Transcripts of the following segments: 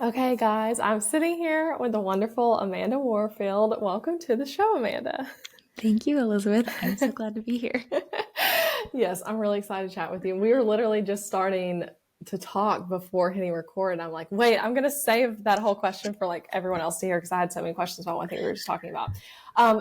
Okay, guys, I'm sitting here with the wonderful Amanda Warfield. Welcome to the show, Amanda. Thank you, Elizabeth. I'm so glad to be here. Yes, I'm really excited to chat with you. We were literally just starting to talk before hitting record, and I'm like, wait, I'm going to save that whole question for like everyone else to hear because I had so many questions about one thing we were just talking about.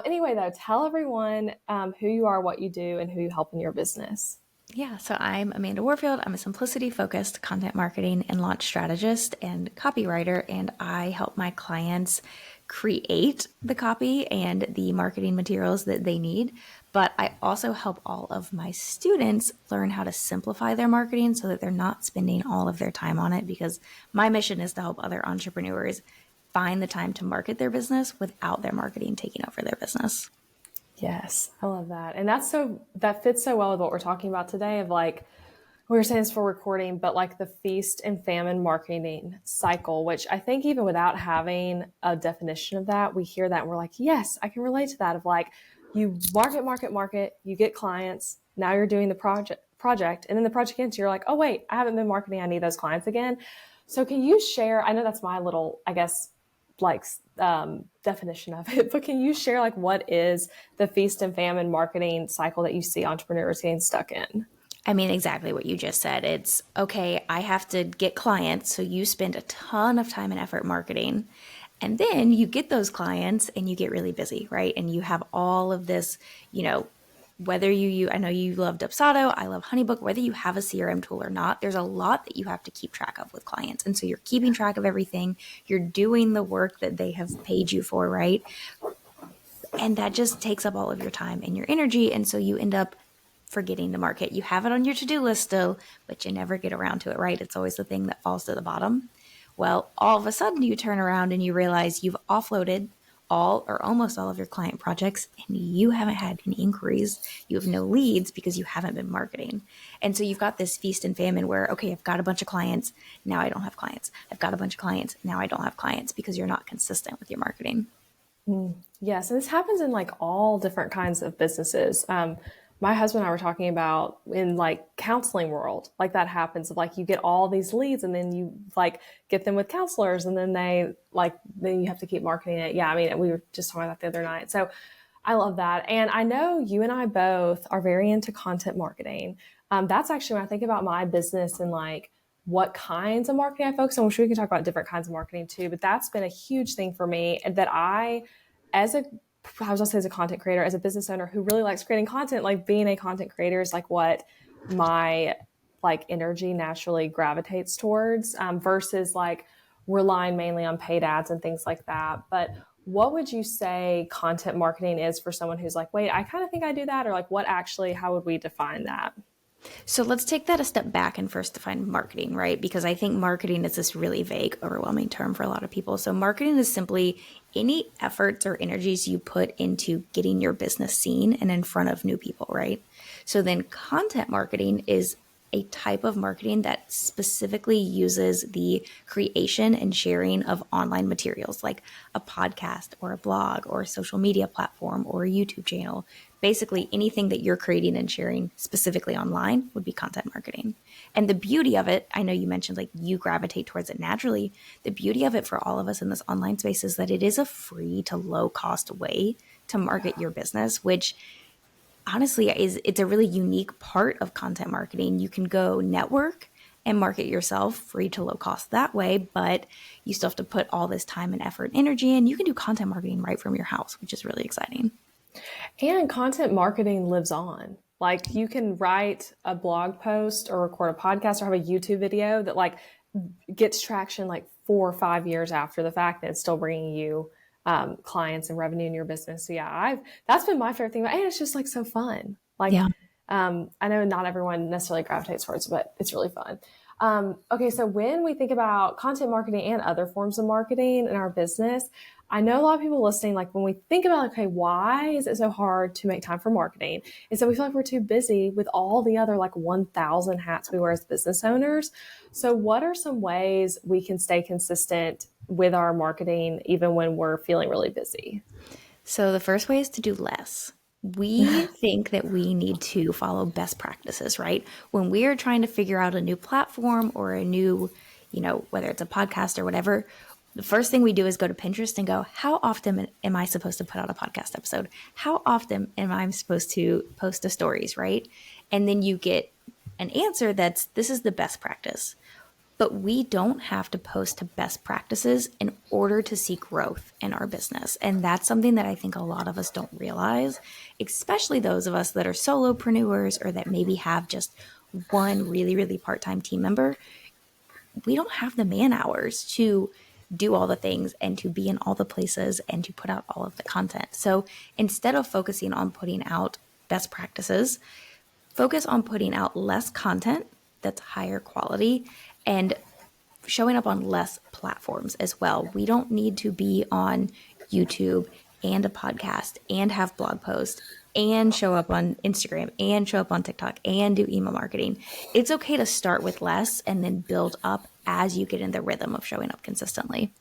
Anyway, though, tell everyone who you are, what you do, and who you help in your business. Yeah, so I'm Amanda Warfield. I'm a simplicity focused content marketing and launch strategist and copywriter, and I help my clients create the copy and the marketing materials that they need. But I also help all of my students learn how to simplify their marketing so that they're not spending all of their time on it, because my mission is to help other entrepreneurs find the time to market their business without their marketing taking over their business. Yes, I love that. And that fits so well with what we're talking about today of like, we were saying this for recording, but like the feast and famine marketing cycle, which I think even without having a definition of that, we hear that and we're like, yes, I can relate to that of like, you market, you get clients. Now you're doing the project. And then the project ends, you're like, oh, wait, I haven't been marketing. I need those clients again. So can you share, I know that's my little, I guess, like definition of it, but can you share like what is the feast and famine marketing cycle that you see entrepreneurs getting stuck in? I mean, exactly what you just said. It's okay, I have to get clients. So you spend a ton of time and effort marketing. And then you get those clients and you get really busy, right? And you have all of this, you know, whether I know you love Dubsado, I love Honeybook, whether you have a CRM tool or not, there's a lot that you have to keep track of with clients. And so you're keeping track of everything. You're doing the work that they have paid you for, right? And that just takes up all of your time and your energy. And so you end up forgetting to market. You have it on your to-do list still, but you never get around to it, right? It's always the thing that falls to the bottom. Well, all of a sudden you turn around and you realize you've offloaded all or almost all of your client projects and you haven't had any inquiries. You have no leads because you haven't been marketing. And so you've got this feast and famine where, okay, I've got a bunch of clients. Now I don't have clients. I've got a bunch of clients. Now I don't have clients because you're not consistent with your marketing. Yes, and this happens in like all different kinds of businesses. My husband and I were talking about in like counseling world, like that happens. Like you get all these leads, and then you like get them with counselors, and then then you have to keep marketing it. Yeah, I mean, we were just talking about that the other night. So I love that, and I know you and I both are very into content marketing. That's actually when I think about my business and like what kinds of marketing I focus on, which we can talk about different kinds of marketing too. But that's been a huge thing for me, and that as a I was also as a content creator, as a business owner who really likes creating content, like being a content creator is like what my like energy naturally gravitates towards, versus like relying mainly on paid ads and things like that. But what would you say content marketing is for someone who's like, wait, I kind of think I do that, or like what actually, how would we define that? So let's take that a step back and first define marketing, right? Because I think marketing is this really vague, overwhelming term for a lot of people. So marketing is simply any efforts or energies you put into getting your business seen and in front of new people, right? So then content marketing is a type of marketing that specifically uses the creation and sharing of online materials like a podcast or a blog or a social media platform or a YouTube channel. Basically, anything that you're creating and sharing specifically online would be content marketing. And the beauty of it, I know you mentioned like you gravitate towards it naturally. The beauty of it for all of us in this online space is that it is a free to low cost way to market your business, which honestly it's a really unique part of content marketing. You can go network and market yourself free to low cost that way, but you still have to put all this time and effort and energy in. You can do content marketing right from your house, which is really exciting. And content marketing lives on. Like you can write a blog post or record a podcast or have a YouTube video that like gets traction like 4 or 5 years after the fact, and it's still bringing you clients and revenue in your business. So yeah, I've that's been my favorite thing. And it's just like so fun. Like Yeah. I know not everyone necessarily gravitates towards it, but it's really fun. Okay, so when we think about content marketing and other forms of marketing in our business, I know a lot of people listening, like when we think about, okay, why is it so hard to make time for marketing? And so we feel like we're too busy with all the other like 1,000 hats we wear as business owners. So what are some ways we can stay consistent with our marketing even when we're feeling really busy? So the first way is to do less. We think that we need to follow best practices, right? When we are trying to figure out a new platform or a new whether it's a podcast or whatever, the first thing we do is go to Pinterest and go, how often am I supposed to put out a podcast episode? How often am I supposed to post the stories, right? And then you get an answer this is the best practice. But we don't have to post to best practices in order to see growth in our business. And that's something that I think a lot of us don't realize, especially those of us that are solopreneurs or that maybe have just one really, really part-time team member. We don't have the man hours to do all the things and to be in all the places and to put out all of the content. So instead of focusing on putting out best practices, focus on putting out less content that's higher quality and showing up on less platforms as well. We don't need to be on YouTube and a podcast and have blog posts and show up on Instagram and show up on TikTok and do email marketing. It's okay to start with less and then build up as you get in the rhythm of showing up consistently.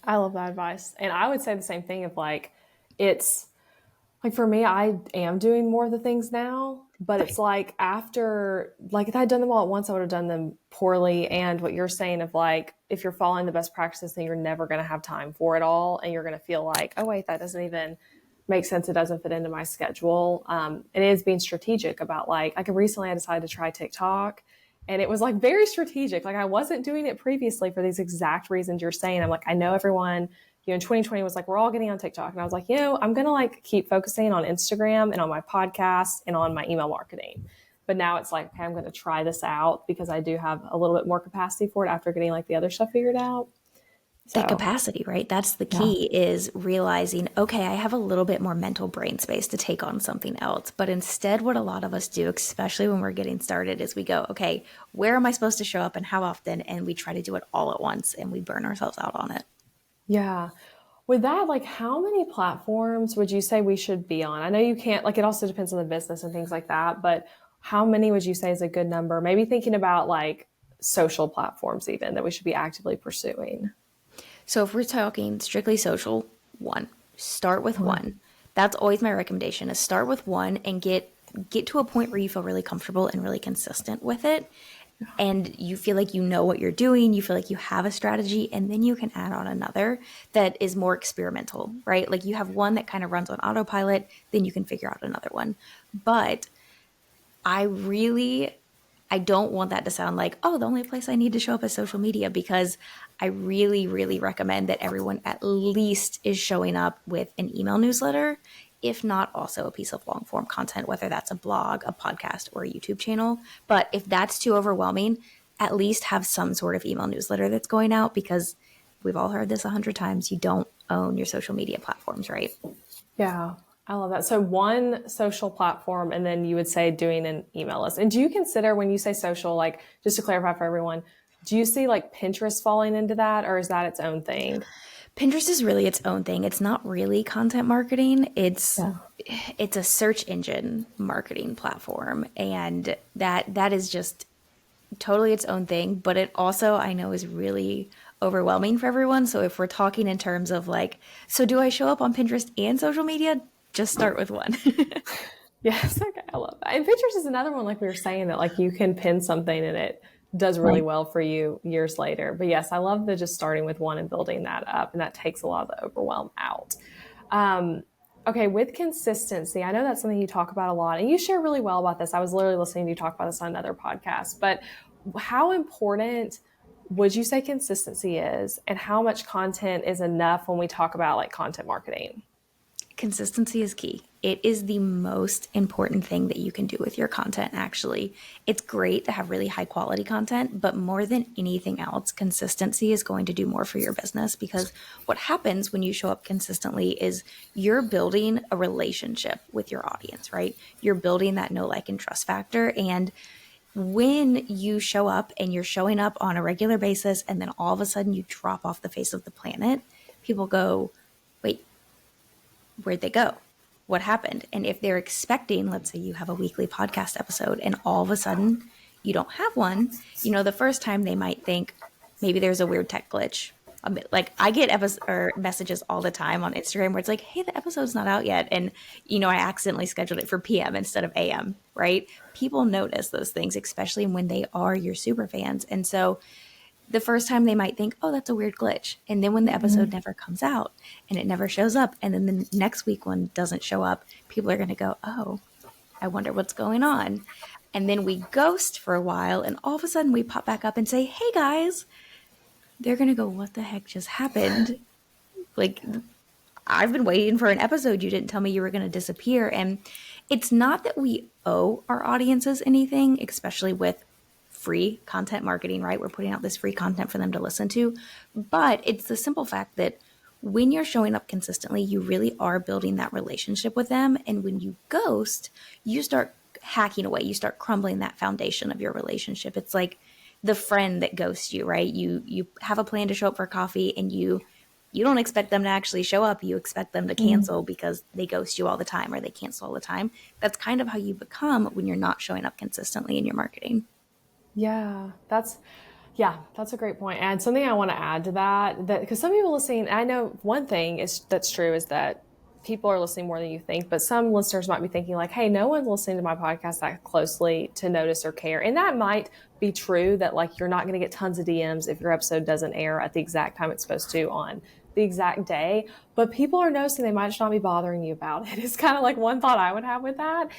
I love that advice. And I would say the same thing of like, it's like for me, I am doing more of the things now, but it's like after, like if I had done them all at once, I would have done them poorly. And what you're saying of like, if you're following the best practices, then you're never going to have time for it all. And you're going to feel like, oh, wait, that doesn't even make sense. It doesn't fit into my schedule. It is being strategic about like recently I decided to try TikTok. And it was like very strategic. Like I wasn't doing it previously for these exact reasons you're saying. I'm like, I know everyone, in 2020 was like, we're all getting on TikTok. And I was like, I'm going to like keep focusing on Instagram and on my podcast and on my email marketing. But now it's like, okay, I'm going to try this out because I do have a little bit more capacity for it after getting like the other stuff figured out. That capacity, right? That's the key is realizing, okay, I have a little bit more mental brain space to take on something else. But instead, what a lot of us do, especially when we're getting started, is we go, okay, where am I supposed to show up and how often? And we try to do it all at once and we burn ourselves out on it. Yeah. With that, like how many platforms would you say we should be on? I know you can't, like it also depends on the business and things like that, but how many would you say is a good number? Maybe thinking about like social platforms even that we should be actively pursuing. So if we're talking strictly social, start with one. That's always my recommendation is start with one and get to a point where you feel really comfortable and really consistent with it. And you feel like you know what you're doing, you feel like you have a strategy, and then you can add on another that is more experimental, right? Like you have one that kind of runs on autopilot, then you can figure out another one. But I don't want that to sound like, oh, the only place I need to show up is social media, because I really, really recommend that everyone at least is showing up with an email newsletter, if not also a piece of long form content, whether that's a blog, a podcast, or a YouTube channel. But if that's too overwhelming, at least have some sort of email newsletter that's going out, because we've all heard this 100 times. You don't own your social media platforms, right? Yeah, I love that. So one social platform, and then you would say doing an email list. And do you consider when you say social, like just to clarify for everyone, do you see like Pinterest falling into that, or is that its own thing? Pinterest is really its own thing. It's not really content marketing. It's a search engine marketing platform, and that is just totally its own thing. But it also, I know, is really overwhelming for everyone. So if we're talking in terms of like, so do I show up on Pinterest and social media? Just start with one. Yes, okay, I love that. And Pinterest is another one, like we were saying, that like you can pin something and it does really well for you years later. But yes, I love the just starting with one and building that up, and that takes a lot of the overwhelm out. Okay, with consistency, I know that's something you talk about a lot, and you share really well about this. I was literally listening to you talk about this on another podcast, but how important would you say consistency is, and how much content is enough when we talk about like content marketing? Consistency is key. It is the most important thing that you can do with your content, actually. It's great to have really high quality content, but more than anything else, consistency is going to do more for your business, because what happens when you show up consistently is you're building a relationship with your audience, right? You're building that know, like, and trust factor. And when you show up and you're showing up on a regular basis, and then all of a sudden you drop off the face of the planet, people go, wait, where'd they go? What happened? And if they're expecting, let's say you have a weekly podcast episode and all of a sudden you don't have one, the first time they might think maybe there's a weird tech glitch. Like I get messages all the time on Instagram where it's like, hey, the episode's not out yet. And, I accidentally scheduled it for PM instead of AM, right? People notice those things, especially when they are your super fans. And so the first time they might think, oh, that's a weird glitch. And then when the episode never comes out and it never shows up, and then the next week one doesn't show up, people are going to go, oh, I wonder what's going on. And then we ghost for a while, and all of a sudden we pop back up and say, hey guys, they're going to go, what the heck just happened? Like, I've been waiting for an episode. You didn't tell me you were going to disappear. And it's not that we owe our audiences anything, especially with free content marketing, right? We're putting out this free content for them to listen to. But it's the simple fact that when you're showing up consistently, you really are building that relationship with them. And when you ghost, you start hacking away. You start crumbling that foundation of your relationship. It's like the friend that ghosts you, right? You have a plan to show up for coffee, and you don't expect them to actually show up. You expect them to cancel because they ghost you all the time, or they cancel all the time. That's kind of how you become when you're not showing up consistently in your marketing. That's a great point. And something I want to add to that because some people listening, I know one thing that's true is that people are listening more than you think, but some listeners might be thinking like, hey, no one's listening to my podcast that closely to notice or care. And that might be true, that like you're not going to get tons of DMs if your episode doesn't air at the exact time it's supposed to on the exact day, but people are noticing they might just not be bothering you about it. It's kind of like one thought I would have with that.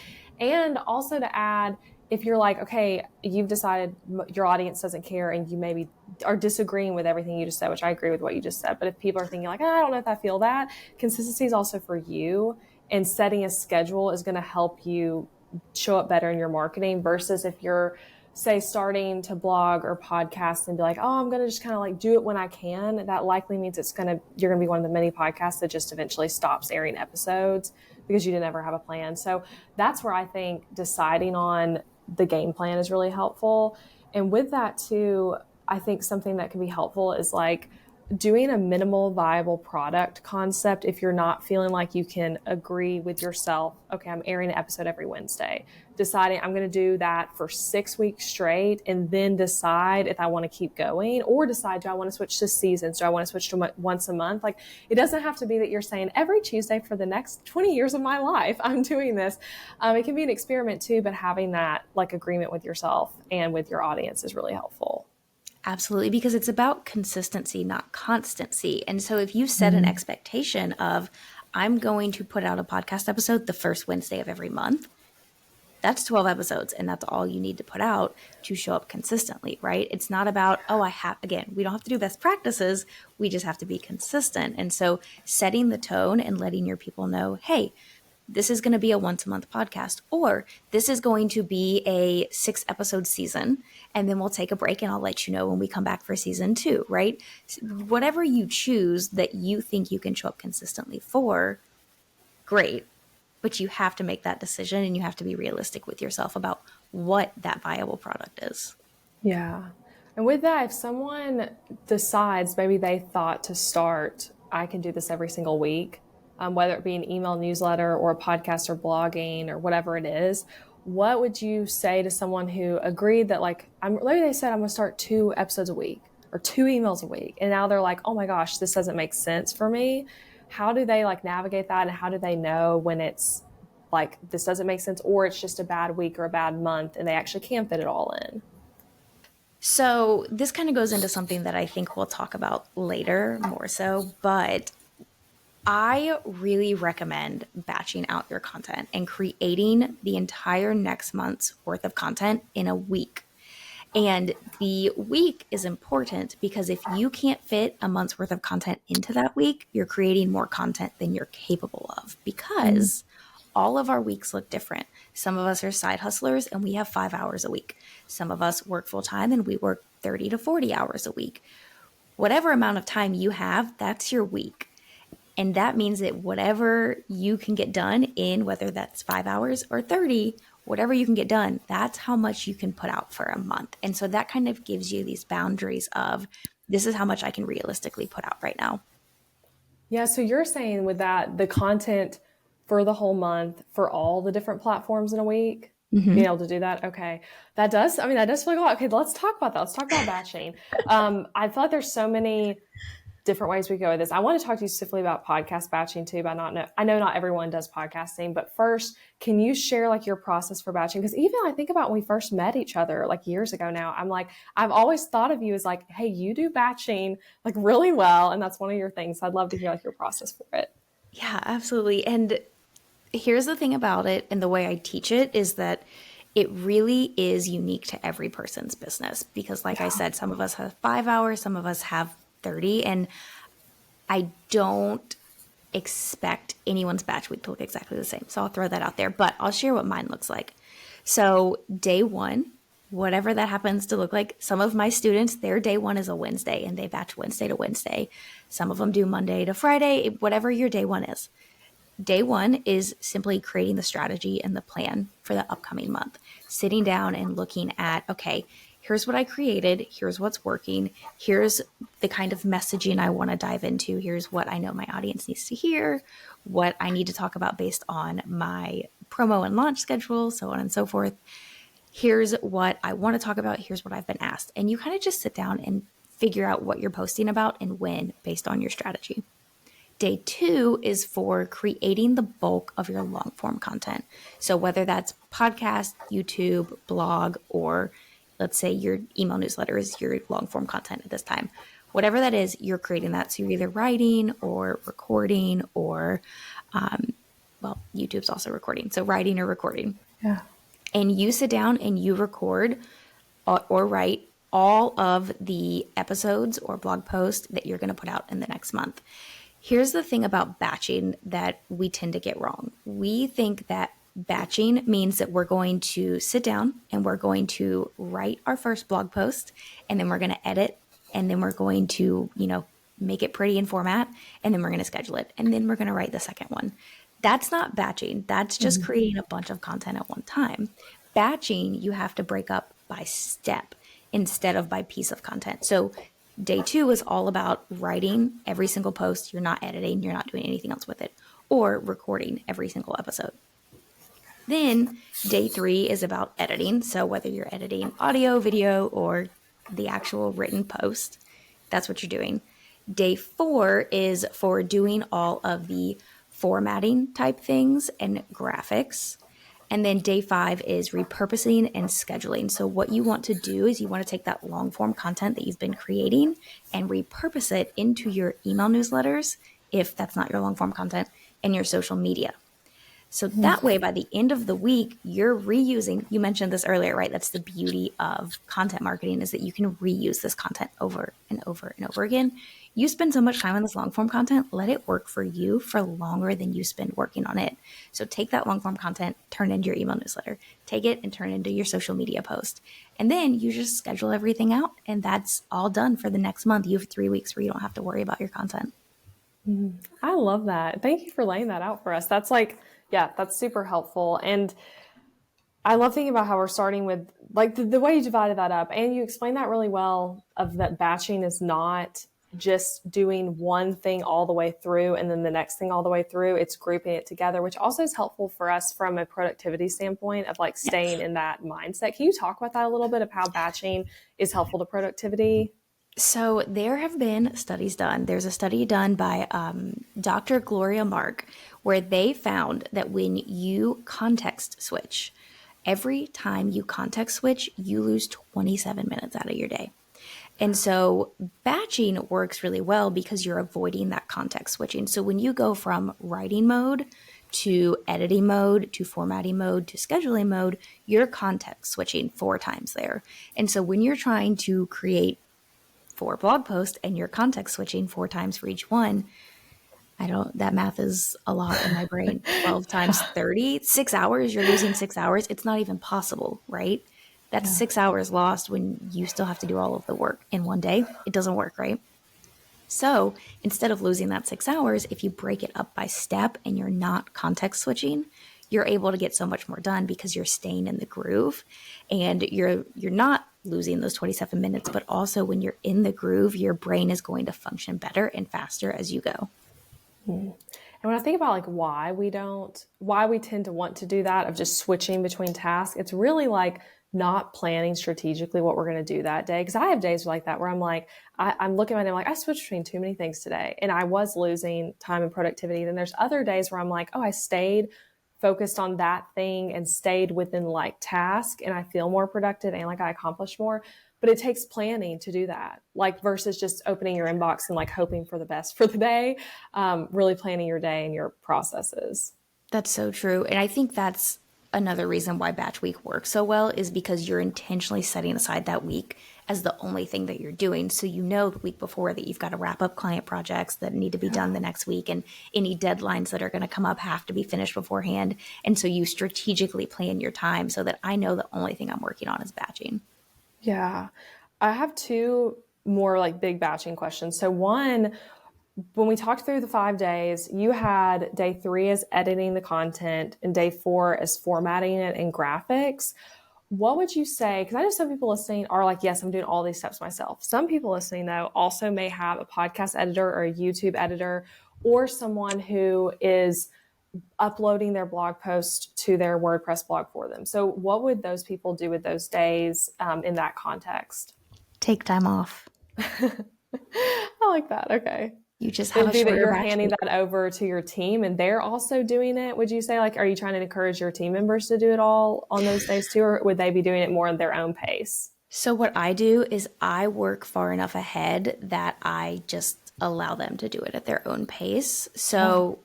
And also to add, if you're like, okay, you've decided your audience doesn't care and you maybe are disagreeing with everything you just said, which I agree with what you just said. But if people are thinking like, I don't know if I feel that, consistency is also for you. And setting a schedule is going to help you show up better in your marketing versus if you're, say, starting to blog or podcast and be like, oh, I'm going to just kind of like do it when I can. That likely means you're going to be one of the many podcasts that just eventually stops airing episodes because you didn't ever have a plan. So that's where I think deciding on the game plan is really helpful. And with that too, I think something that can be helpful is like doing a minimal viable product concept. If you're not feeling like you can agree with yourself, okay, I'm airing an episode every Wednesday, deciding I'm going to do that for 6 weeks straight, and then decide if I want to keep going, or decide, do I want to switch to seasons? Do I want to switch to once a month? Like, it doesn't have to be that you're saying every Tuesday for the next 20 years of my life, I'm doing this. It can be an experiment too, but having that like agreement with yourself and with your audience is really helpful. Absolutely, because it's about consistency, not constancy. And so if you set an expectation of, I'm going to put out a podcast episode the first Wednesday of every month, that's 12 episodes, and that's all you need to put out to show up consistently, right? It's not about, again, we don't have to do best practices. We just have to be consistent. And so setting the tone and letting your people know, hey, this is going to be a once a month podcast, or this is going to be a 6-episode season. And then we'll take a break and I'll let you know when we come back for season 2, right? Whatever you choose that you think you can show up consistently for, great. But you have to make that decision, and you have to be realistic with yourself about what that viable product is. Yeah. And with that, if someone decides maybe they thought to start, I can do this every single week, whether it be an email newsletter or a podcast or blogging or whatever it is, what would you say to someone who agreed that like, maybe they said I'm going to start 2 episodes a week or 2 emails a week, and now they're like, oh my gosh, this doesn't make sense for me. How do they like navigate that, and how do they know when it's like this doesn't make sense, or it's just a bad week or a bad month and they actually can fit it all in? So this kind of goes into something that I think we'll talk about later more so, but I really recommend batching out your content and creating the entire next month's worth of content in a week. And the week is important because if you can't fit a month's worth of content into that week, you're creating more content than you're capable of, because all of our weeks look different. Some of us are side hustlers and we have 5 hours a week. Some of us work full time and we work 30 to 40 hours a week. Whatever amount of time you have, that's your week. And that means that whatever you can get done in, whether that's 5 hours or 30, whatever you can get done, that's how much you can put out for a month. And so that kind of gives you these boundaries of, this is how much I can realistically put out right now. Yeah. So you're saying with that, the content for the whole month for all the different platforms in a week, being able to do that. Okay. That does feel like a lot. Okay. Let's talk about that. Let's talk about batching. I feel like there's so many different ways we go with this. I want to talk to you specifically about podcast batching too, but I know not everyone does podcasting, but first, can you share like your process for batching? Because even I think about when we first met each other like years ago now, I'm like, I've always thought of you as like, hey, you do batching like really well. And that's one of your things. So I'd love to hear like your process for it. Yeah, absolutely. And here's the thing about it, and the way I teach it is that it really is unique to every person's business because, like I said, some of us have 5 hours, some of us have 30, and I don't expect anyone's batch week to look exactly the same. So I'll throw that out there, but I'll share what mine looks like. So day one, whatever that happens to look like, some of my students, their day one is a Wednesday and they batch Wednesday to Wednesday. Some of them do Monday to Friday, whatever your day one is. Day one is simply creating the strategy and the plan for the upcoming month, sitting down and looking at, okay, here's what I created, here's what's working, here's the kind of messaging I want to dive into, here's what I know my audience needs to hear, what I need to talk about based on my promo and launch schedule, so on and so forth. Here's what I want to talk about, here's what I've been asked. And you kind of just sit down and figure out what you're posting about and when based on your strategy. Day two is for creating the bulk of your long form content. So whether that's podcast, YouTube, blog, or let's say your email newsletter is your long form content at this time, whatever that is, you're creating that. So you're either writing or recording or, YouTube's also recording. So writing or recording. Yeah. And you sit down and you record or write all of the episodes or blog posts that you're going to put out in the next month. Here's the thing about batching that we tend to get wrong. We think that batching means that we're going to sit down and we're going to write our first blog post, and then we're going to edit, and then we're going to, make it pretty in format, and then we're going to schedule it, and then we're going to write the second one. That's not batching. That's just creating a bunch of content at one time. Batching, you have to break up by step instead of by piece of content. So day two is all about writing every single post. You're not editing. You're not doing anything else with it, or recording every single episode. Then day three is about editing. So whether you're editing audio, video, or the actual written post, that's what you're doing. Day four is for doing all of the formatting type things and graphics. And then day five is repurposing and scheduling. So what you want to do is you want to take that long form content that you've been creating and repurpose it into your email newsletters, if that's not your long form content, and your social media. So that way, by the end of the week, you're reusing, you mentioned this earlier, right? That's the beauty of content marketing, is that you can reuse this content over and over and over again. You spend so much time on this long form content, let it work for you for longer than you spend working on it. So take that long form content, turn it into your email newsletter, take it and turn it into your social media post. And then you just schedule everything out, and that's all done for the next month. You have 3 weeks where you don't have to worry about your content. I love that. Thank you for laying that out for us. That's that's super helpful. And I love thinking about how we're starting with like the way you divided that up, and you explained that really well, of that batching is not just doing one thing all the way through and then the next thing all the way through. It's grouping it together, which also is helpful for us from a productivity standpoint of like staying in that mindset. Can you talk about that a little bit, of how batching is helpful to productivity? So there have been studies done. There's a study done by Dr. Gloria Mark, where they found that when you context switch, every time you context switch, you lose 27 minutes out of your day. And so batching works really well because you're avoiding that context switching. So when you go from writing mode to editing mode to formatting mode to scheduling mode, you're context switching 4 times there. And so when you're trying to create 4 blog posts and you're context switching 4 times for each one, that math is a lot in my brain. 12 times 30, 6 hours, you're losing 6 hours. It's not even possible, right? That's 6 hours lost when you still have to do all of the work in one day. It doesn't work, right? So instead of losing that 6 hours, if you break it up by step and you're not context switching, you're able to get so much more done because you're staying in the groove, and you're not losing those 27 minutes, but also when you're in the groove, your brain is going to function better and faster as you go. And when I think about like why we tend to want to do that, of just switching between tasks, it's really like not planning strategically what we're going to do that day. Because I have days like that where I'm like, I'm looking at my day, I'm like, I switched between too many things today, and I was losing time and productivity. Then there's other days where I'm like, oh, I stayed focused on that thing and stayed within like task, and I feel more productive and like I accomplished more. But it takes planning to do that, like versus just opening your inbox and like hoping for the best for the day. Really planning your day and your processes. That's so true. And I think that's another reason why batch week works so well is because you're intentionally setting aside that week as the only thing that you're doing. So you know the week before that you've got to wrap up client projects that need to be done the next week, and any deadlines that are going to come up have to be finished beforehand. And so you strategically plan your time so that I know the only thing I'm working on is batching. Yeah. I have two more like big batching questions. So one, when we talked through the 5 days, you had day 3 as editing the content and day 4 as formatting it and graphics. What would you say? Because I know some people listening are like, yes, I'm doing all these steps myself. Some people listening, though, also may have a podcast editor or a YouTube editor or someone who is uploading their blog post to their WordPress blog for them. So, what would those people do with those days in that context? Take time off. I like that. Okay. You just have It'd a be that shorter you're batch handing week. that over to your team and they're also doing it. Would you say, like, are you trying to encourage your team members to do it all on those days too, or would they be doing it more at their own pace? So what I do is I work far enough ahead that I just allow them to do it at their own pace. So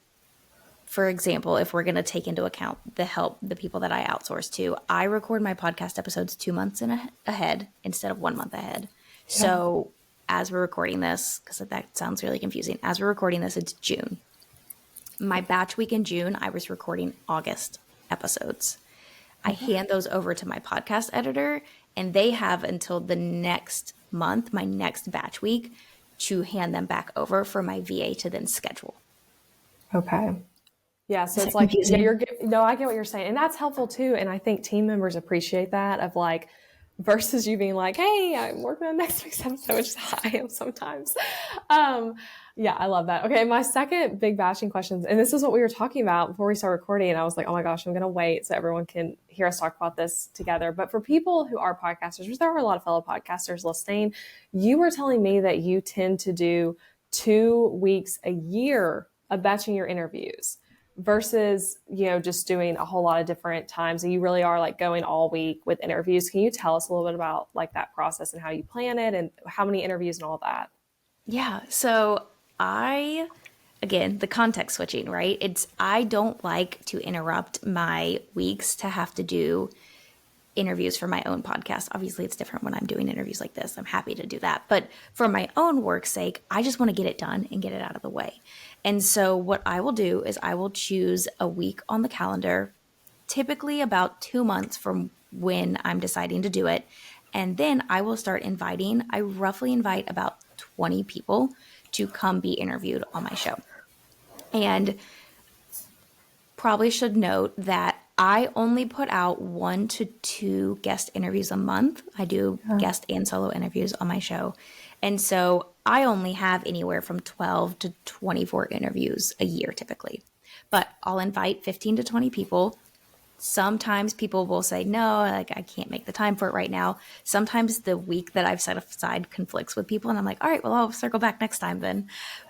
for example, if we're going to take into account the people that I outsource to, I record my podcast episodes 2 months ahead instead of 1 month ahead. So as we're recording this, because that sounds really confusing, as we're recording this, it's June. My batch week in June, I was recording August episodes. I hand those over to my podcast editor, and they have until the next month, my next batch week, to hand them back over for my VA to then schedule. Okay. Yeah, so Is it's that like, yeah, confusing? no, I get what you're saying. And that's helpful too. And I think team members appreciate that of like, versus you being like, hey, I'm working on next week's episode, which is how I am sometimes. Um, yeah, I love that. Okay, my second big batching questions, and this is what we were talking about before we started recording. And I was like, oh my gosh, I'm going to wait so everyone can hear us talk about this together. But for people who are podcasters, which there are a lot of fellow podcasters listening, you were telling me that you tend to do 2 weeks a year of batching your interviews versus, just doing a whole lot of different times. And you really are like going all week with interviews. Can you tell us a little bit about like that process and how you plan it and how many interviews and all that? Yeah. So again, the context switching, right? I don't like to interrupt my weeks to have to do interviews for my own podcast. Obviously, it's different when I'm doing interviews like this. I'm happy to do that. But for my own work's sake, I just want to get it done and get it out of the way. And so what I will do is I will choose a week on the calendar, typically about 2 months from when I'm deciding to do it. And then I will start inviting. I roughly invite about 20 people to come be interviewed on my show. And probably should note that I only put out 1 to 2 guest interviews a month. I do guest and solo interviews on my show. And so I only have anywhere from 12 to 24 interviews a year typically. But I'll invite 15 to 20 people. Sometimes people will say, no, like I can't make the time for it right now. Sometimes the week that I've set aside conflicts with people and I'm like, all right, well, I'll circle back next time then.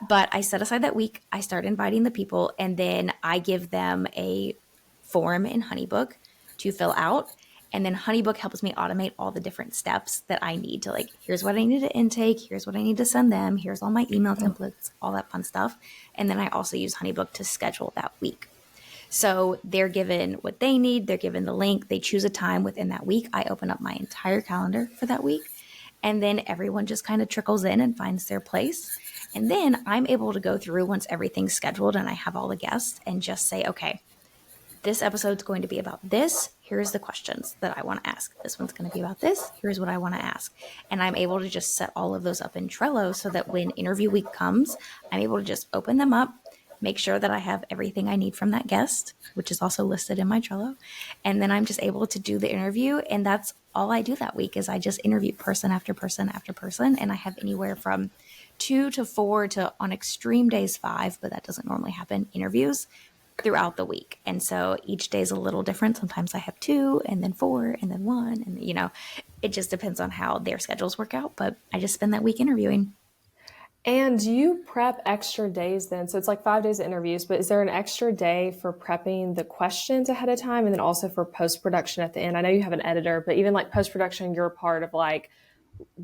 But I set aside that week, I start inviting the people, and then I give them a form in HoneyBook to fill out. And then HoneyBook helps me automate all the different steps that I need to, like, here's what I need to intake, here's what I need to send them, here's all my email templates, all that fun stuff. And then I also use HoneyBook to schedule that week. So they're given what they need. They're given the link. They choose a time within that week. I open up my entire calendar for that week. And then everyone just kind of trickles in and finds their place. And then I'm able to go through once everything's scheduled and I have all the guests and just say, okay, this episode's going to be about this. Here's the questions that I want to ask. This one's going to be about this. Here's what I want to ask. And I'm able to just set all of those up in Trello so that when interview week comes, I'm able to just open them up, make sure that I have everything I need from that guest, which is also listed in my Trello. And then I'm just able to do the interview. And that's all I do that week is I just interview person after person after person. And I have anywhere from 2 to 4 to on extreme days 5, but that doesn't normally happen, interviews throughout the week. And so each day is a little different. Sometimes I have 2 and then 4 and then 1. And, it just depends on how their schedules work out. But I just spend that week interviewing. And do you prep extra days then? So it's like 5 days of interviews, but is there an extra day for prepping the questions ahead of time and then also for post production at the end? I know you have an editor, but even like post production, you're a part of like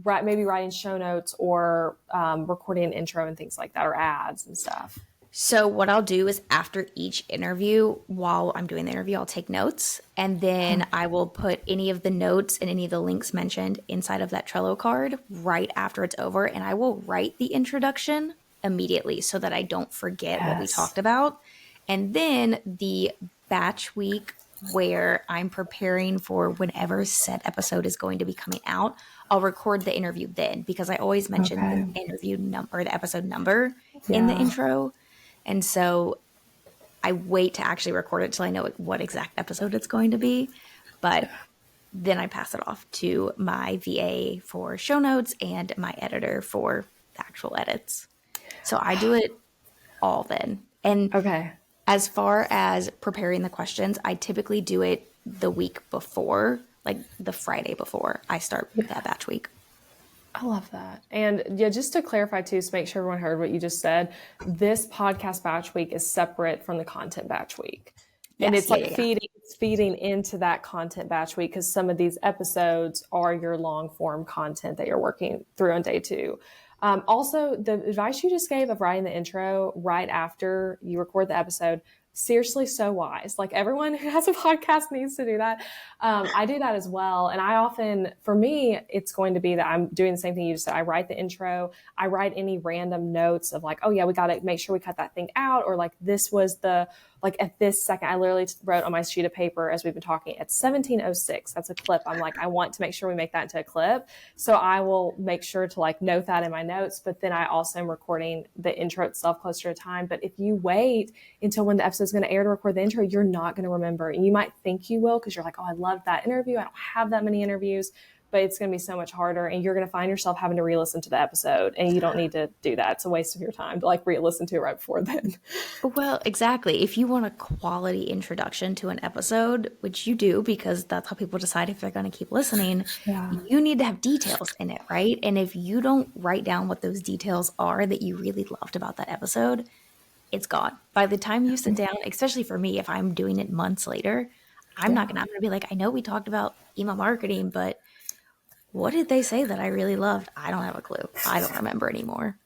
maybe writing show notes or recording an intro and things like that, or ads and stuff. So what I'll do is after each interview, while I'm doing the interview, I'll take notes, and then I will put any of the notes and any of the links mentioned inside of that Trello card right after it's over. And I will write the introduction immediately so that I don't forget what we talked about. And then the batch week where I'm preparing for whenever said episode is going to be coming out, I'll record the interview then, because I always mention the interview number or the episode number in the intro. And so I wait to actually record it till I know what exact episode it's going to be. But then I pass it off to my VA for show notes and my editor for the actual edits. So I do it all then. And as far as preparing the questions, I typically do it the week before, like the Friday before I start that batch week. I love that. And yeah, just to clarify too, to make sure everyone heard what you just said, this podcast batch week is separate from the content batch week. And it's feeding into that content batch week, because some of these episodes are your long form content that you're working through on day 2. Also, the advice you just gave of writing the intro right after you record the episode, seriously, so wise. Like, everyone who has a podcast needs to do that. I do that as well. And I often, for me, it's going to be that I'm doing the same thing you just said. I write the intro. I write any random notes of like, oh yeah, we got to make sure we cut that thing out. Or like, this was like at this second, I literally wrote on my sheet of paper as we've been talking at 17:06. That's a clip. I'm like, I want to make sure we make that into a clip. So I will make sure to like note that in my notes. But then I also am recording the intro itself closer to time. But if you wait until when the episode is going to air to record the intro, you're not going to remember. And you might think you will, because you're like, oh, I loved that interview. I don't have that many interviews. But it's going to be so much harder, and you're going to find yourself having to re-listen to the episode, and you don't need to do that. It's a waste of your time to like re-listen to it right before then. Well, exactly. If you want a quality introduction to an episode, which you do because that's how people decide if they're going to keep listening, you need to have details in it, right? And if you don't write down what those details are that you really loved about that episode, it's gone. By the time you sit down, especially for me, if I'm doing it months later, I'm not going to be like, I know we talked about email marketing, but what did they say that I really loved? I don't have a clue. I don't remember anymore.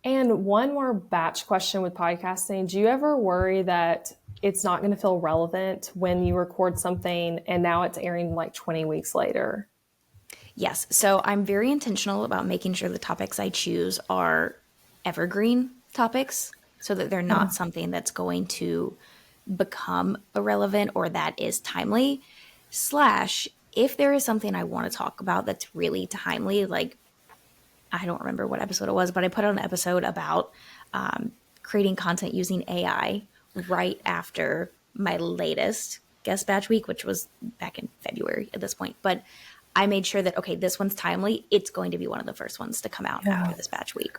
And one more batch question with podcasting. Do you ever worry that it's not going to feel relevant when you record something and now it's airing like 20 weeks later? Yes. So I'm very intentional about making sure the topics I choose are evergreen topics, so that they're not something that's going to become irrelevant or that is timely. / if there is something I want to talk about that's really timely, like I don't remember what episode it was, but I put out an episode about creating content using AI right after my latest guest batch week, which was back in February at this point. But I made sure that, okay, this one's timely. It's going to be one of the first ones to come out after this batch week.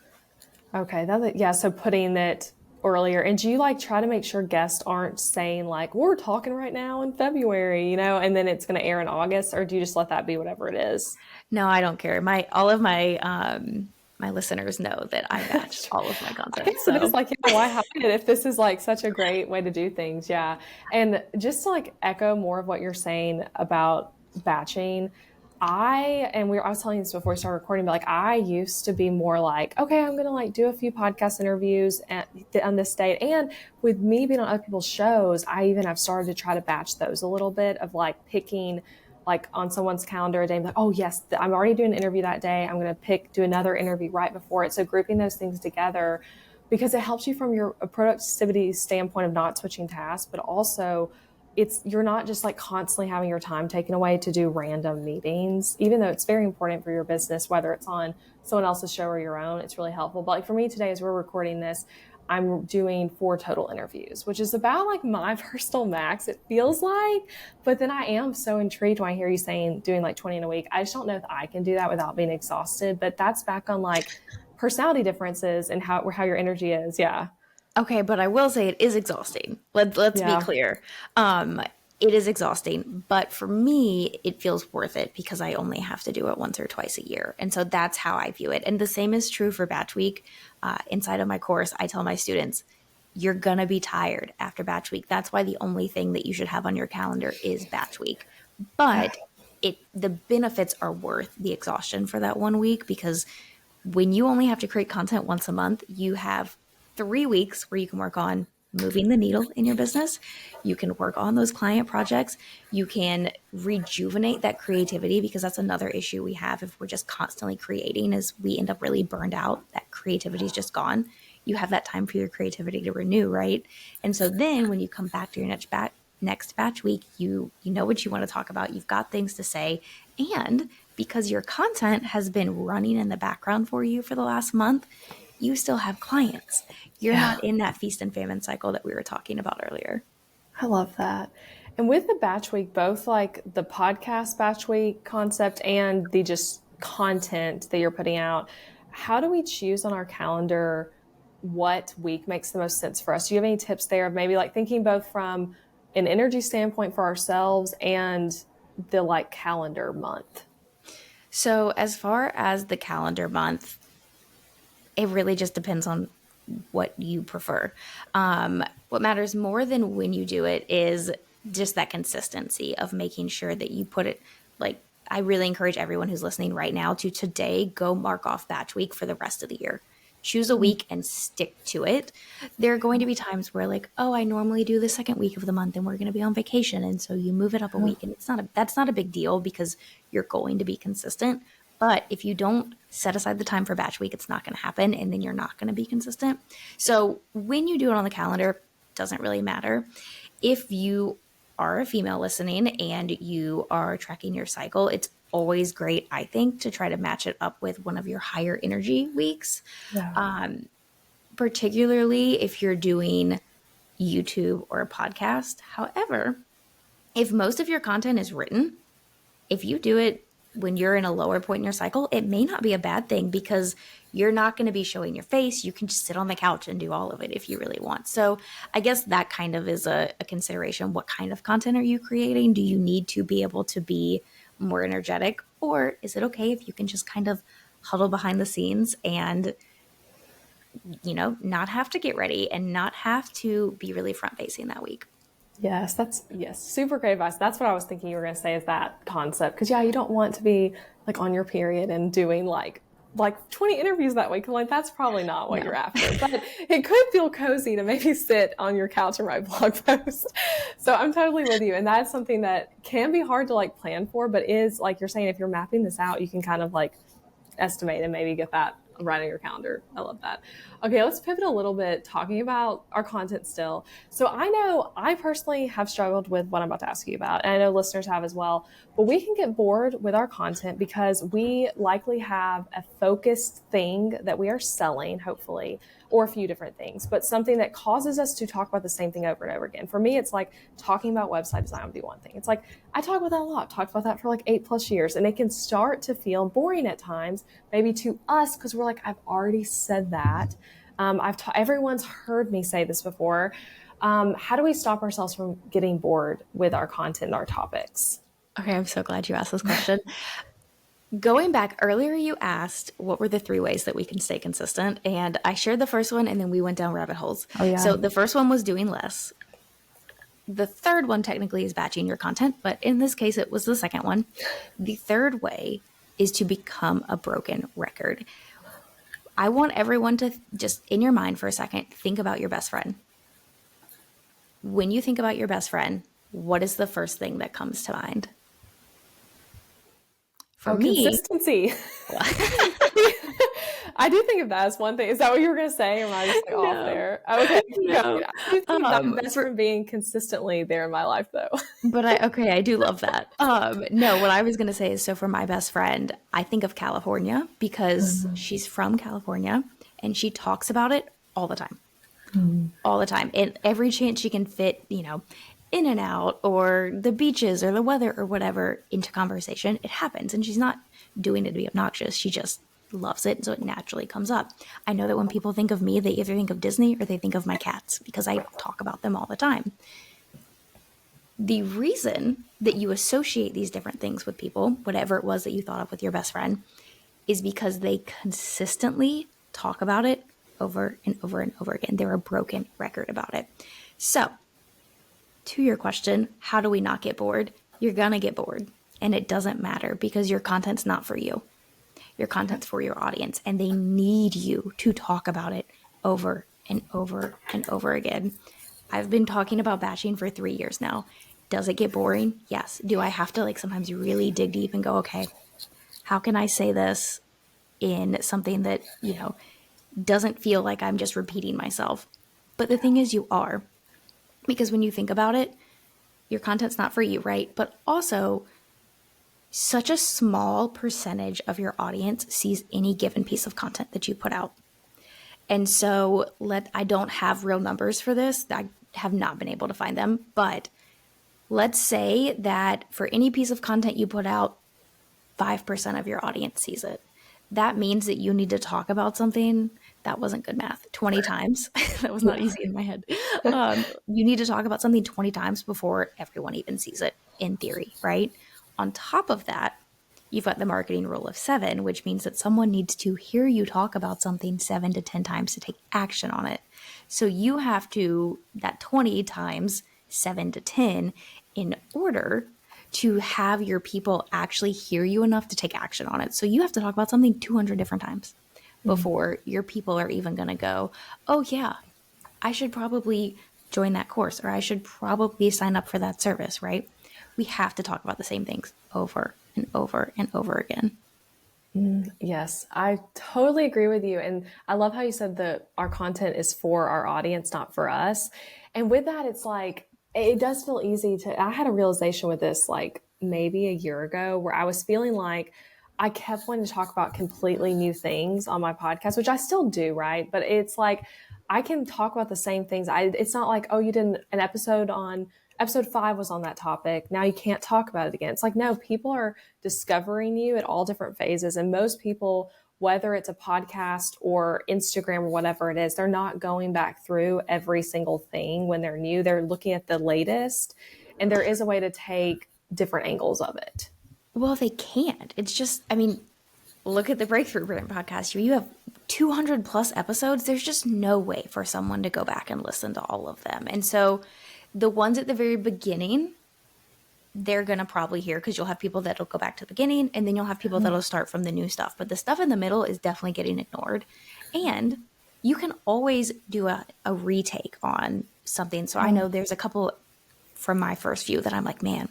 Okay. So putting it earlier. And do you like try to make sure guests aren't saying like, we're talking right now in February, and then it's going to air in August, or do you just let that be whatever it is? No, I don't care. All of my my listeners know that I batch all of my content. I guess it is like, why hide it if this is like such a great way to do things? Yeah. And just to like echo more of what you're saying about batching, I was telling you this before we started recording, but like I used to be more like, okay, I'm going to like do a few podcast interviews on this date. And with me being on other people's shows, I even have started to try to batch those a little bit of like picking like on someone's calendar a day, like, oh yes, I'm already doing an interview that day. I'm going to do another interview right before it. So grouping those things together, because it helps you from your productivity standpoint of not switching tasks, but also you're not just like constantly having your time taken away to do random meetings, even though it's very important for your business, whether it's on someone else's show or your own. It's really helpful. But like for me today, as we're recording this, I'm doing 4 total interviews, which is about like my personal max, it feels like. But then I am so intrigued when I hear you saying doing like 20 in a week. I just don't know if I can do that without being exhausted. But that's back on like personality differences and how your energy is. Yeah. Okay, but I will say it is exhausting. Let's be Yeah. clear. Um, it is exhausting, but for me, it feels worth it because I only have to do it once or twice a year. And so that's how I view it. And the same is true for batch week. Inside of my course, I tell my students, you're going to be tired after batch week. That's why the only thing that you should have on your calendar is batch week. But the benefits are worth the exhaustion for that 1 week, because when you only have to create content once a month, you have 3 weeks where you can work on moving the needle in your business. You can work on those client projects. You can rejuvenate that creativity, because that's another issue we have if we're just constantly creating, is we end up really burned out. That creativity is just gone. You have that time for your creativity to renew, right? And so then when you come back to your next batch week, you know what you want to talk about. You've got things to say. And because your content has been running in the background for you for the last month, you still have clients. You're Yeah. not in that feast and famine cycle that we were talking about earlier. I love that. And with the batch week, both like the podcast batch week concept and the just content that you're putting out, how do we choose on our calendar what week makes the most sense for us? Do you have any tips there of maybe like thinking both from an energy standpoint for ourselves and the like calendar month? So, as far as the calendar month, it really just depends on what you prefer. What matters more than when you do it is just that consistency of making sure that you put it, like, I really encourage everyone who's listening right now to today go mark off batch week for the rest of the year. Choose a week and stick to it. There are going to be times where, like, oh, I normally do the second week of the month and we're going to be on vacation. And so you move it up a week, and that's not a big deal because you're going to be consistent. But if you don't set aside the time for batch week, it's not going to happen. And then you're not going to be consistent. So when you do it on the calendar, doesn't really matter. If you are a female listening and you are tracking your cycle, it's always great, I think, to try to match it up with one of your higher energy weeks. Yeah. Particularly if you're doing YouTube or a podcast. However, if most of your content is written, if you do it when you're in a lower point in your cycle, it may not be a bad thing because you're not going to be showing your face. You can just sit on the couch and do all of it if you really want. So I guess that kind of is a consideration. What kind of content are you creating? Do you need to be able to be more energetic, or is it okay if you can just kind of huddle behind the scenes and, not have to get ready and not have to be really front facing that week? Yes, super great advice. That's what I was thinking you were going to say, is that concept. Because yeah, you don't want to be like on your period and doing like 20 interviews that week. Like that's probably not what No. you're after. But it could feel cozy to maybe sit on your couch and write blog posts. So I'm totally with you. And that's something that can be hard to like plan for, but is like you're saying, if you're mapping this out, you can kind of like estimate and maybe get that right on your calendar. I love that. Okay, let's pivot a little bit talking about our content still. So I know I personally have struggled with what I'm about to ask you about, and I know listeners have as well, but we can get bored with our content because we likely have a focused thing that we are selling, hopefully, or a few different things, but something that causes us to talk about the same thing over and over again. For me, it's like talking about website design would be one thing. It's like, I talk about that a lot, talked about that for like 8+ years, and it can start to feel boring at times, maybe to us, because we're like, I've already said that. Everyone's heard me say this before. How do we stop ourselves from getting bored with our content and our topics? Okay, I'm so glad you asked this question. Going back earlier, you asked what were the 3 ways that we can stay consistent. And I shared the first one, and then we went down rabbit holes. Oh, yeah. So the first one was doing less. The third one technically is batching your content, but in this case, it was the second one. The third way is to become a broken record. I want everyone to just, in your mind for a second, think about your best friend. When you think about your best friend, what is the first thing that comes to mind? For me, consistency. I do think of that as one thing. Is that what you were going to say? Or am I just like off there? Okay. no. I do think of my best friend being consistently there in my life, though. But I do love that. No, what I was going to say is, so for my best friend, I think of California because she's from California and she talks about it all the time. All the time. And every chance she can fit, in and out, or the beaches or the weather or whatever into conversation, it happens. And she's not doing it to be obnoxious. She just loves it. So it naturally comes up. I know that when people think of me, they either think of Disney or they think of my cats because I talk about them all the time. The reason that you associate these different things with people, whatever it was that you thought of with your best friend, is because they consistently talk about it over and over and over again. They're a broken record about it. So, to your question, how do we not get bored? You're going to get bored. And it doesn't matter because your content's not for you. Your content's for your audience, and they need you to talk about it over and over and over again. I've been talking about batching for 3 years now. Does it get boring? Yes. Do I have to sometimes really dig deep and go, okay, how can I say this in something that, doesn't feel like I'm just repeating myself? But the thing is, you are, because when you think about it, your content's not for you, right? But also, such a small percentage of your audience sees any given piece of content that you put out. And so I don't have real numbers for this. I have not been able to find them, but let's say that for any piece of content you put out, 5% of your audience sees it. That means that you need to talk about something. That wasn't good math. 20 times. That was not easy in my head. You need to talk about something 20 times before everyone even sees it, in theory, right? On top of that, you've got the marketing rule of 7, which means that someone needs to hear you talk about something 7 to 10 times to take action on it. So you have to, that 20 times 7 to 10, in order to have your people actually hear you enough to take action on it. So you have to talk about something 200 different times before your people are even going to go, oh yeah, I should probably join that course, or I should probably sign up for that service, right? We have to talk about the same things over and over and over again. Yes, I totally agree with you. And I love how you said that our content is for our audience, not for us. And with that, it's like, it does feel easy I had a realization with this like maybe a year ago where I was feeling like I kept wanting to talk about completely new things on my podcast, which I still do, right? But it's like I can talk about the same things. It's not like, oh, you did an episode on episode 5 was on that topic. Now you can't talk about it again. It's like, no, people are discovering you at all different phases. And most people, whether it's a podcast or Instagram or whatever it is, they're not going back through every single thing when they're new. They're looking at the latest, and there is a way to take different angles of it. Well, they can't. It's just, look at the Breakthrough Brand podcast. You have 200 plus episodes. There's just no way for someone to go back and listen to all of them. And so the ones at the very beginning, they're going to probably hear, because you'll have people that'll go back to the beginning, and then you'll have people that'll start from the new stuff. But the stuff in the middle is definitely getting ignored. And you can always do a retake on something. So I know there's a couple from my first few that I'm like, man,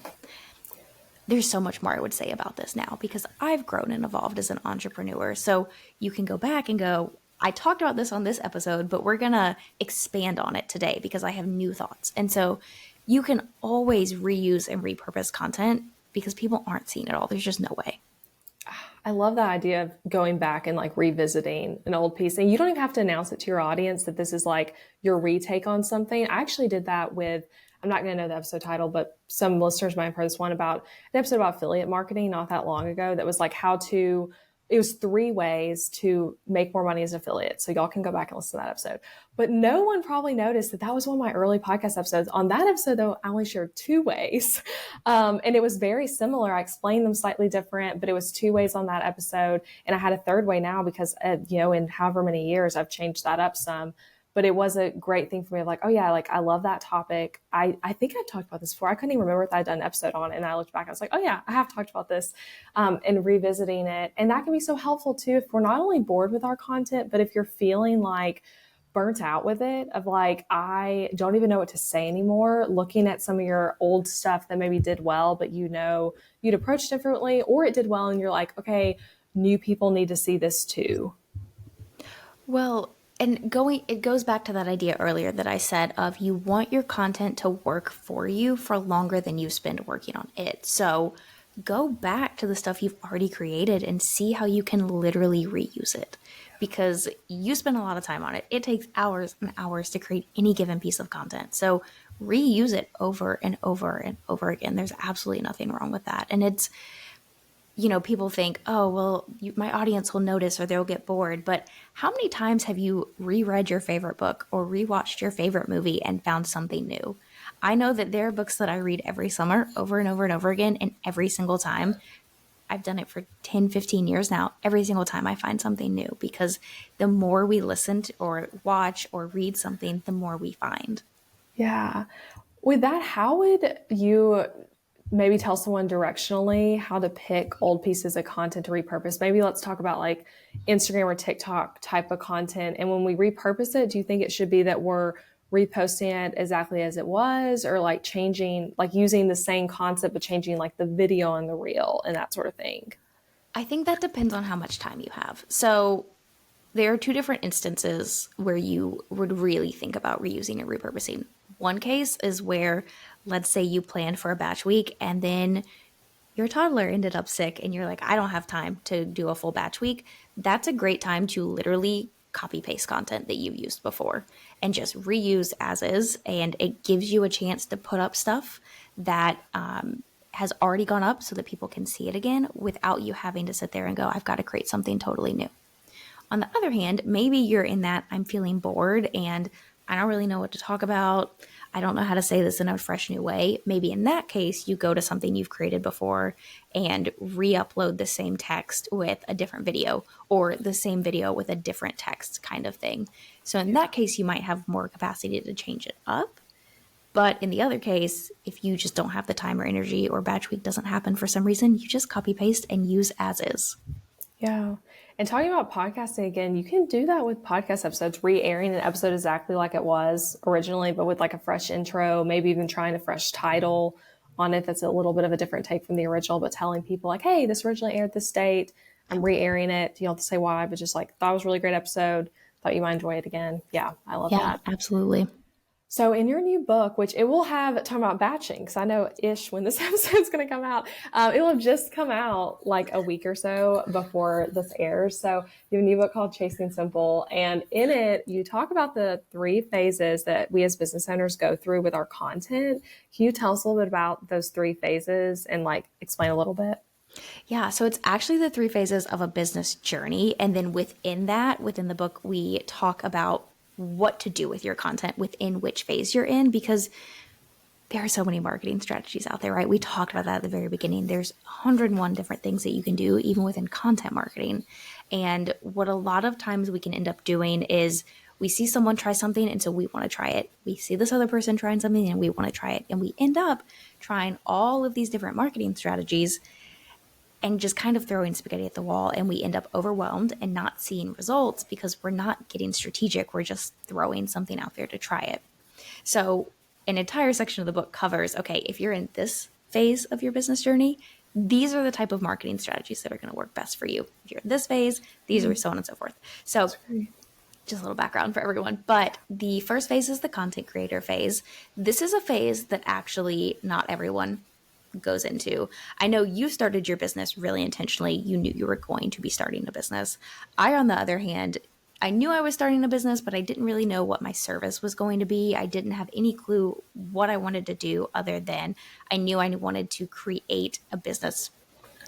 there's so much more I would say about this now because I've grown and evolved as an entrepreneur. So you can go back and go, I talked about this on this episode, but we're going to expand on it today because I have new thoughts. And so you can always reuse and repurpose content because people aren't seeing it all. There's just no way. I love that idea of going back and like revisiting an old piece. And you don't even have to announce it to your audience that this is like your retake on something. I actually did that with, I'm not going to know the episode title, but some listeners might have heard this one about an episode about affiliate marketing not that long ago that was like it was 3 ways to make more money as an affiliate. So y'all can go back and listen to that episode. But no one probably noticed that was one of my early podcast episodes. On that episode, though, I only shared 2 ways. And it was very similar. I explained them slightly different, but it was 2 ways on that episode. And I had a 3rd way now because, in however many years, I've changed that up some. But it was a great thing for me. Like, oh yeah, like I love that topic. I think I talked about this before. I couldn't even remember if I'd done an episode on it. And I looked back, I was like, oh yeah, I have talked about this, and revisiting it. And that can be so helpful too, if we're not only bored with our content, but if you're feeling like burnt out with it, of like, I don't even know what to say anymore, looking at some of your old stuff that maybe did well, but you'd approach differently, or it did well and you're like, okay, new people need to see this too. Well, and it goes back to that idea earlier that I said of you want your content to work for you for longer than you spend working on it. So go back to the stuff you've already created and see how you can literally reuse it, because you spend a lot of time on it. It takes hours and hours to create any given piece of content. So reuse it over and over and over again. There's absolutely nothing wrong with that. And people think, oh, well, my audience will notice or they'll get bored. But how many times have you reread your favorite book or rewatched your favorite movie and found something new? I know that there are books that I read every summer over and over and over again. And every single time, I've done it for 10, 15 years now. Every single time I find something new because the more we listen to or watch or read something, the more we find. Yeah. With that, how would you maybe tell someone directionally how to pick old pieces of content to repurpose? Maybe let's talk about like Instagram or TikTok type of content. And when we repurpose it, do you think it should be that we're reposting it exactly as it was, or like changing, like using the same concept, but changing like the video and the reel and that sort of thing? I think that depends on how much time you have. So there are two different instances where you would really think about reusing and repurposing. One case is where, let's say you planned for a batch week and then your toddler ended up sick and you're like, I don't have time to do a full batch week. That's a great time to literally copy paste content that you used before and just reuse as is. And it gives you a chance to put up stuff that has already gone up so that people can see it again without you having to sit there and go, I've got to create something totally new. On the other hand, maybe you're in that I'm feeling bored and I don't really know what to talk about. I don't know how to say this in a fresh new way. Maybe in that case, you go to something you've created before and re-upload the same text with a different video or the same video with a different text kind of thing. So in that case, you might have more capacity to change it up. But in the other case, if you just don't have the time or energy or batch week doesn't happen for some reason, you just copy paste and use as is. Yeah. And talking about podcasting again, you can do that with podcast episodes, re-airing an episode exactly like it was originally, but with like a fresh intro, maybe even trying a fresh title on it that's a little bit of a different take from the original, but telling people like, hey, this originally aired this date. I'm re-airing it. You don't have to say why, but just like, thought it was a really great episode. Thought you might enjoy it again. Yeah, I love Yeah, that. absolutely. So in your new book, which it will have talking about batching, because I know ish when this episode's going to come out, it will have just come out like a week or so before this airs. So you have a new book called Chasing Simple, and in it you talk about the three phases that we as business owners go through with our content. Can you tell us a little bit about those three phases and like explain a little bit? Yeah, so it's actually the three phases of a business journey. And then within that, within the book, we talk about what to do with your content within which phase you're in, because there are so many marketing strategies out there, right? We talked about that at the very beginning. There's 101 different things that you can do, even within content marketing. And what a lot of times we can end up doing is we see someone try something, and so we want to try it. We see this other person trying something, and we want to try it. And we end up trying all of these different marketing strategies and just kind of throwing spaghetti at the wall, and we end up overwhelmed and not seeing results because we're not getting strategic. We're just throwing something out there to try it. So an entire section of the book covers, okay, if you're in this phase of your business journey, these are the type of marketing strategies that are going to work best for you. If you're in this phase, these are so on and so forth. So just a little background for everyone. But the first phase is the content creator phase. This is a phase that actually not everyone goes into. I know you started your business really intentionally. You knew you were going to be starting a business. I, on the other hand, I knew I was starting a business, but I didn't really know what my service was going to be. I didn't have any clue what I wanted to do other than I knew I wanted to create a business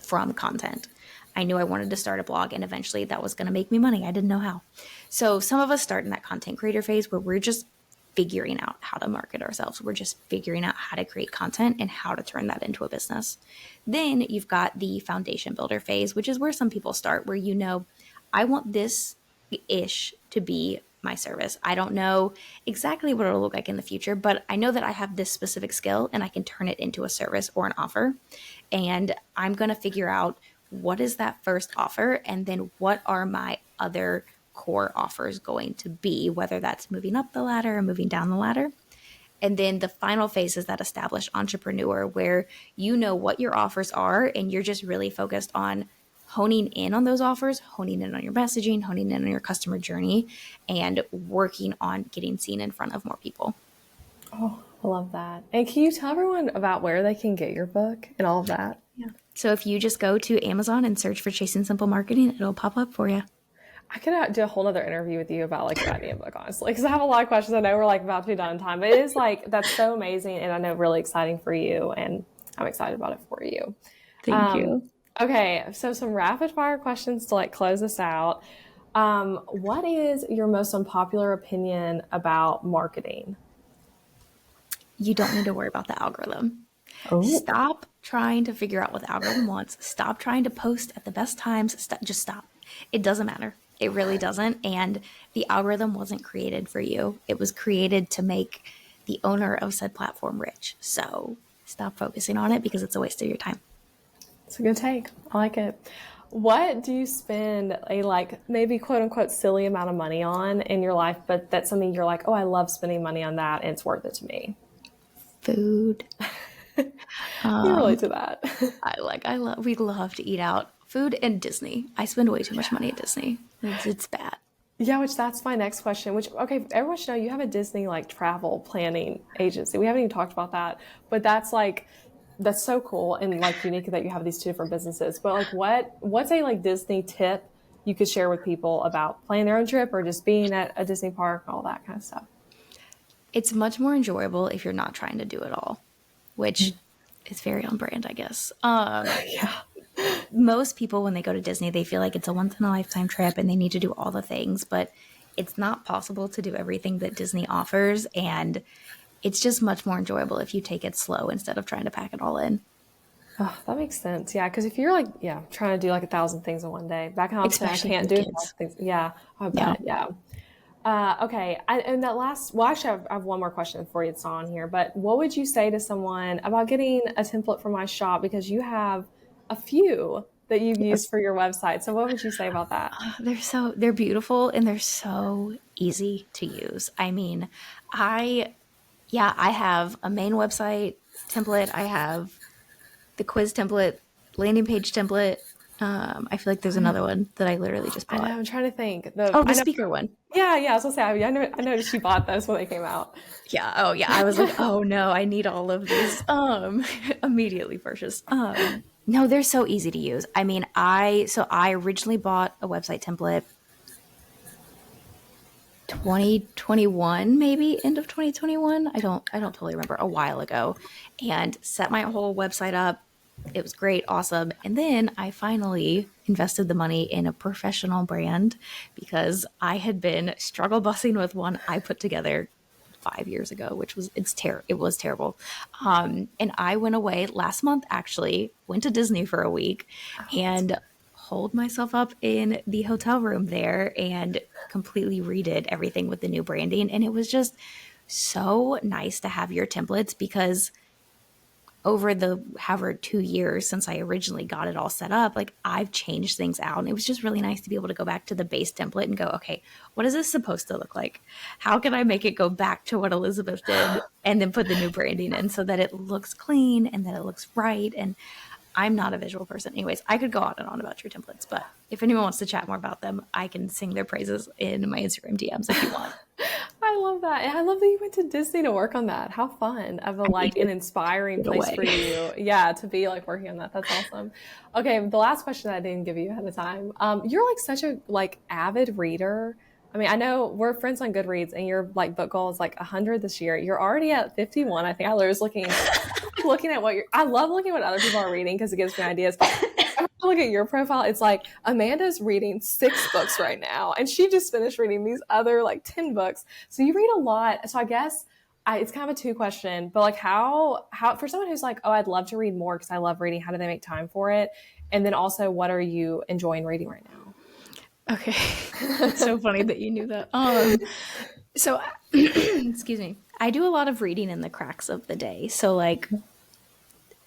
from content. I knew I wanted to start a blog and eventually that was going to make me money. I didn't know how. So some of us start in that content creator phase where we're just figuring out how to market ourselves. We're just figuring out how to create content and how to turn that into a business. Then you've got the foundation builder phase, which is where some people start, where I want this ish to be my service. I don't know exactly what it'll look like in the future, but I know that I have this specific skill and I can turn it into a service or an offer. And I'm going to figure out what is that first offer and then what are my other core offers going to be, whether that's moving up the ladder or moving down the ladder. And then the final phase is that established entrepreneur where you know what your offers are and you're just really focused on honing in on those offers, honing in on your messaging, honing in on your customer journey, and working on getting seen in front of more people. Oh, I love that. And can you tell everyone about where they can get your book and all of that? Yeah. So if you just go to Amazon and search for Chasing Simple Marketing, it'll pop up for you. I could do a whole other interview with you about like writing a book, honestly, because I have a lot of questions. I know we're like about to be done in time, but it is like, that's so amazing. And I know really exciting for you, and I'm excited about it for you. Thank you. Okay, so some rapid fire questions to like close us out. What is your most unpopular opinion about marketing? You don't need to worry about the algorithm. Oh, Stop trying to figure out what the algorithm wants. Stop trying to post at the best times. Just stop. It doesn't matter. It really doesn't. And the algorithm wasn't created for you, it was created to make the owner of said platform rich. So stop focusing on it because it's a waste of your time. it's a good take. I like it. What do you spend a like maybe quote unquote silly amount of money on in your life, but that's something you're like, oh, I love spending money on that and it's worth it to me? Food. You relate to that. We love to eat out. Food and Disney. I spend way too much money at Disney. It's bad. Yeah, which that's my next question. Which okay, everyone should know you have a Disney like travel planning agency. We haven't even talked about that, but that's so cool and like unique that you have these two different businesses. But like, what's a like Disney tip you could share with people about planning their own trip or just being at a Disney park and all that kind of stuff? It's much more enjoyable if you're not trying to do it all, which is very on brand, I guess. Yeah. Most people, when they go to Disney, they feel like it's a once in a lifetime trip and they need to do all the things, but it's not possible to do everything that Disney offers. And it's just much more enjoyable if you take it slow instead of trying to pack it all in, Oh, that makes sense. Yeah, because if you're like, yeah, trying to do like 1,000 things in one day, back home, I especially can't with do kids. 1,000 things. Yeah, I Yeah. bet. Yeah. Okay. And that last, well, actually, I have one more question for you. It's on here, but what would you say to someone about getting a template for my shop? Because you have a few that you've used Yes. for your website. So what would you say about that? They're beautiful and they're so easy to use. I mean, I yeah, I have a main website template. I have the quiz template, landing page template. I feel like there's another one that I literally just I know. bought. I'm trying to think. Oh, the I know. speaker one. Yeah, yeah. I was gonna say. I noticed she bought those when they came out. Yeah. Oh, yeah. I was like, oh no, I need all of these. Immediately purchase. No, they're so easy to use. I mean, I originally bought a website template 2021, maybe end of 2021. I don't totally remember, a while ago, and set my whole website up. It was great, awesome. And then I finally invested the money in a professional brand because I had been struggle bussing with one I put together 5 years ago, which was it was terrible. And I went away last month, actually went to Disney for a week and holed myself up in the hotel room there and completely redid everything with the new branding. And it was just so nice to have your templates because over the however 2 years since I originally got it all set up, like I've changed things out. And it was just really nice to be able to go back to the base template and go, okay, what is this supposed to look like? How can I make it go back to what Elizabeth did and then put the new branding in so that it looks clean and that it looks right? And I'm not a visual person. Anyways, I could go on and on about your templates, but if anyone wants to chat more about them, I can sing their praises in my Instagram DMs if you want. I love that. And I love that you went to Disney to work on that. How fun of a I like an needed inspiring to get place away. for you. Yeah, to be like working on that. That's awesome. Okay, the last question I didn't give you ahead of time. You're like such a like avid reader. I mean, I know we're friends on Goodreads and your like book goal is like 100 this year. You're already at 51. I think I was looking at what you're I love looking at what other people are reading because it gives me ideas. Look at your profile. It's like Amanda's reading 6 books right now, and she just finished reading these other like 10 books. So you read a lot. So I guess it's kind of a two question, but like how for someone who's like, oh, I'd love to read more because I love reading. How do they make time for it? And then also, what are you enjoying reading right now? Okay. That's so funny that you knew that. So excuse me. I do a lot of reading in the cracks of the day. So like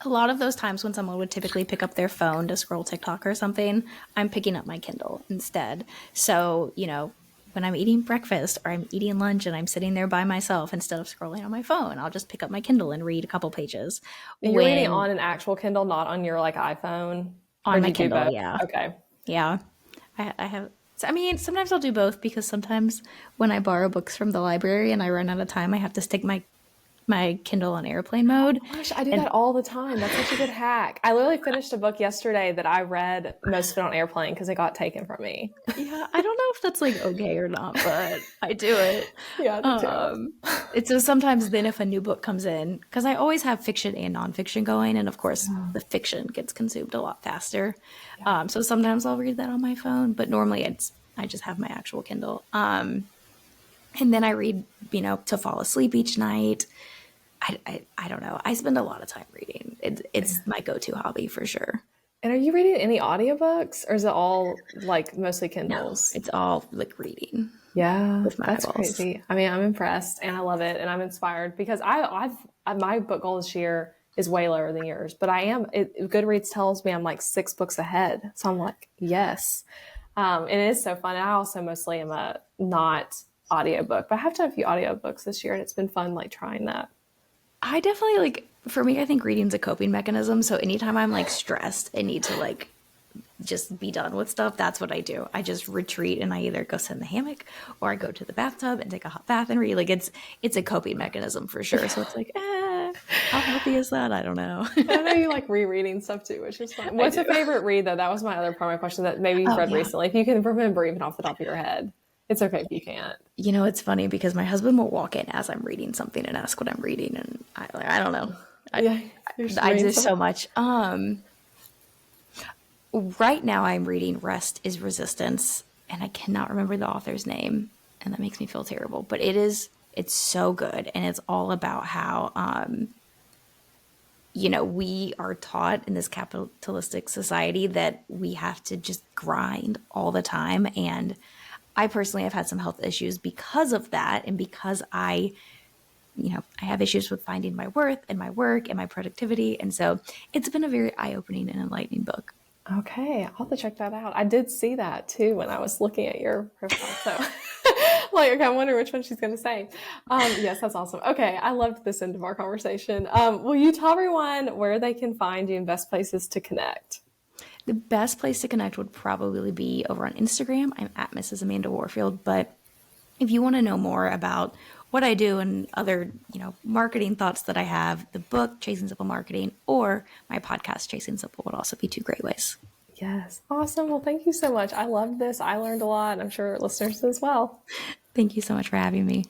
a lot of those times when someone would typically pick up their phone to scroll TikTok or something, I'm picking up my Kindle instead. So, when I'm eating breakfast or I'm eating lunch and I'm sitting there by myself, instead of scrolling on my phone, I'll just pick up my Kindle and read a couple pages. And you're reading When on an actual Kindle, not on your like iPhone, or on do my you do Kindle, both? yeah. Okay. Yeah. I have, so, I mean, sometimes I'll do both because sometimes when I borrow books from the library and I run out of time, I have to stick my my Kindle on airplane mode. Gosh, I do And that all the time. That's such a good hack. I literally finished a book yesterday that I read most of it on airplane because it got taken from me. yeah, I don't know if that's like okay or not, but I do it. Yeah, I do too. It's so sometimes then if a new book comes in, because I always have fiction and nonfiction going, and of course the fiction gets consumed a lot faster. Yeah. So sometimes I'll read that on my phone, but normally I just have my actual Kindle. And then I read, to fall asleep each night. I don't know. I spend a lot of time reading. It's my go-to hobby for sure. And are you reading any audiobooks or is it all like mostly No, Kindles? it's all like reading Yeah, with my that's eyeballs. crazy. I mean, I'm impressed and I love it and I'm inspired because my book goal this year is way lower than yours, but Goodreads tells me I'm like 6 books ahead. So I'm like, yes. And it is so fun. And I also mostly am a not audiobook, but I have done a few audiobooks this year and it's been fun like trying that. I definitely like, for me, I think reading's a coping mechanism. So anytime I'm like stressed and need to like just be done with stuff, that's what I do. I just retreat and I either go sit in the hammock or I go to the bathtub and take a hot bath and read. Like it's a coping mechanism for sure. So it's like, how healthy is that? I don't know. I know you like rereading stuff too, which is fun. I What's do. a favorite read though? That was my other part of my question that maybe you've Oh read yeah. recently. If you can remember even off the top of your head, it's okay if you can't. It's funny because my husband will walk in as I'm reading something and ask what I'm reading, and I don't know. I Yeah, you're just I reading do something. so much. Right now I'm reading Rest is Resistance, and I cannot remember the author's name, and that makes me feel terrible. But it's so good, and it's all about how we are taught in this capitalistic society that we have to just grind all the time. And I personally have had some health issues because of that. And because I have issues with finding my worth and my work and my productivity. And so it's been a very eye opening and enlightening book. Okay, I'll have to check that out. I did see that too when I was looking at your profile. So, like, okay, I'm wondering which one she's going to say. Yes, that's awesome. Okay, I loved this end of our conversation. Will you tell everyone where they can find you and best places to connect? The best place to connect would probably be over on Instagram. I'm at Mrs. Amanda Warfield. But if you want to know more about what I do and other, marketing thoughts that I have, the book Chasing Simple Marketing or my podcast Chasing Simple would also be two great ways. Yes, awesome. Well, thank you so much. I loved this. I learned a lot, and I'm sure listeners as well. Thank you so much for having me.